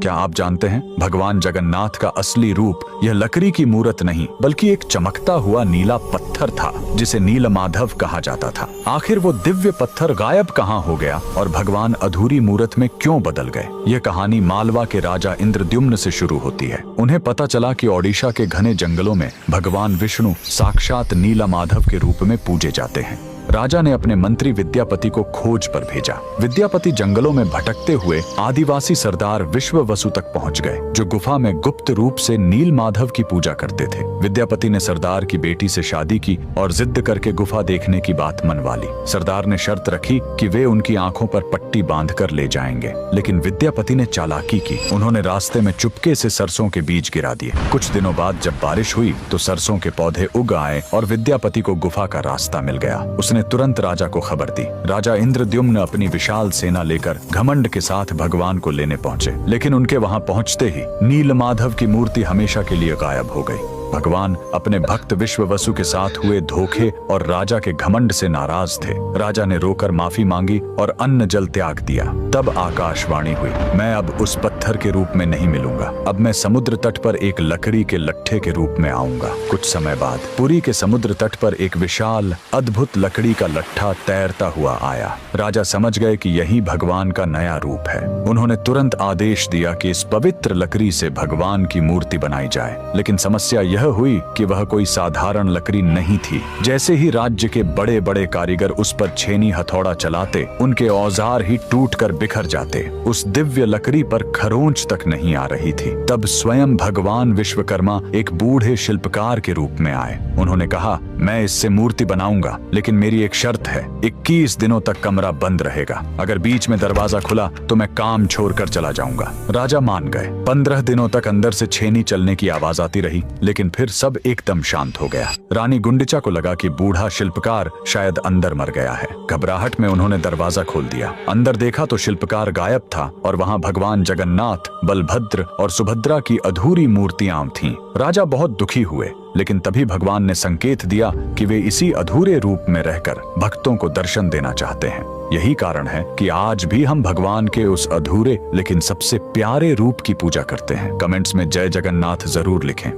क्या आप जानते हैं भगवान जगन्नाथ का असली रूप यह लकड़ी की मूरत नहीं बल्कि एक चमकता हुआ नीला पत्थर था जिसे नीलमाधव कहा जाता था। आखिर वो दिव्य पत्थर गायब कहाँ हो गया और भगवान अधूरी मूरत में क्यों बदल गए? यह कहानी मालवा के राजा इंद्रद्युम्न से शुरू होती है। उन्हें पता चला कि ओडिशा के घने जंगलों में भगवान विष्णु साक्षात नीलमाधव के रूप में पूजे जाते हैं। राजा ने अपने मंत्री विद्यापति को खोज पर भेजा। विद्यापति जंगलों में भटकते हुए आदिवासी सरदार विश्ववसु तक पहुंच गए, जो गुफा में गुप्त रूप से नीलमाधव की पूजा करते थे। विद्यापति ने सरदार की बेटी से शादी की और जिद करके गुफा देखने की बात मनवा ली। सरदार ने शर्त रखी कि वे उनकी आंखों पर पट्टी बांधकर ले जाएंगे, लेकिन विद्यापति ने चालाकी की। उन्होंने रास्ते में चुपके से सरसों के बीज गिरा दिए। कुछ दिनों बाद जब बारिश हुई तो सरसों के पौधे उग आए और विद्यापति को गुफा का रास्ता मिल गया। उसने तुरंत राजा को खबर दी। राजा इंद्रद्युम्न अपनी विशाल सेना लेकर घमंड के साथ भगवान को लेने पहुंचे, लेकिन उनके वहां पहुंचते ही नीलमाधव की मूर्ति हमेशा के लिए गायब हो गई। भगवान अपने भक्त विश्ववसु के साथ हुए धोखे और राजा के घमंड से नाराज थे। राजा ने रोकर माफी मांगी और अन्न जल त्याग दिया। तब आकाशवाणी हुई, मैं अब उस पत्थर के रूप में नहीं मिलूंगा, अब मैं समुद्र तट पर एक लकड़ी के लट्ठे के रूप में आऊंगा। कुछ समय बाद पुरी के समुद्र तट पर एक विशाल अद्भुत लकड़ी का लट्ठा तैरता हुआ आया। राजा समझ गए कि यही भगवान का नया रूप है। उन्होंने तुरंत आदेश दिया कि इस पवित्र लकड़ी से भगवान की मूर्ति बनाई जाए, लेकिन समस्या यह हुई कि वह कोई साधारण लकड़ी नहीं थी। जैसे ही राज्य के बड़े बड़े कारीगर उस पर छेनी हथौड़ा चलाते, उनके औजार ही टूटकर बिखर जाते। उस दिव्य लकड़ी पर खरोंच तक नहीं आ रही थी। तब स्वयं भगवान विश्वकर्मा एक बूढ़े शिल्पकार के रूप में आए। उन्होंने कहा, मैं इससे मूर्ति बनाऊंगा, लेकिन मेरी एक शर्त है, 21 दिनों तक कमरा बंद रहेगा। अगर बीच में दरवाजा खुला तो मैं काम छोड़कर चला जाऊंगा। राजा मान गए। 15 दिनों तक अंदर से छेनी चलने की आवाज आती रही, लेकिन फिर सब एकदम शांत हो गया। रानी गुंडिचा को लगा कि बूढ़ा शिल्पकार शायद अंदर मर गया है। घबराहट में उन्होंने दरवाजा खोल दिया। अंदर देखा तो शिल्पकार गायब था और वहां भगवान जगन्नाथ, बलभद्र और सुभद्रा की अधूरी मूर्तियां थीं। राजा बहुत दुखी हुए, लेकिन तभी भगवान ने संकेत दिया कि वे इसी अधूरे रूप में रहकर भक्तों को दर्शन देना चाहते हैं। यही कारण है कि आज भी हम भगवान के उस अधूरे लेकिन सबसे प्यारे रूप की पूजा करते हैं। कमेंट्स में जय जगन्नाथ जरूर लिखें।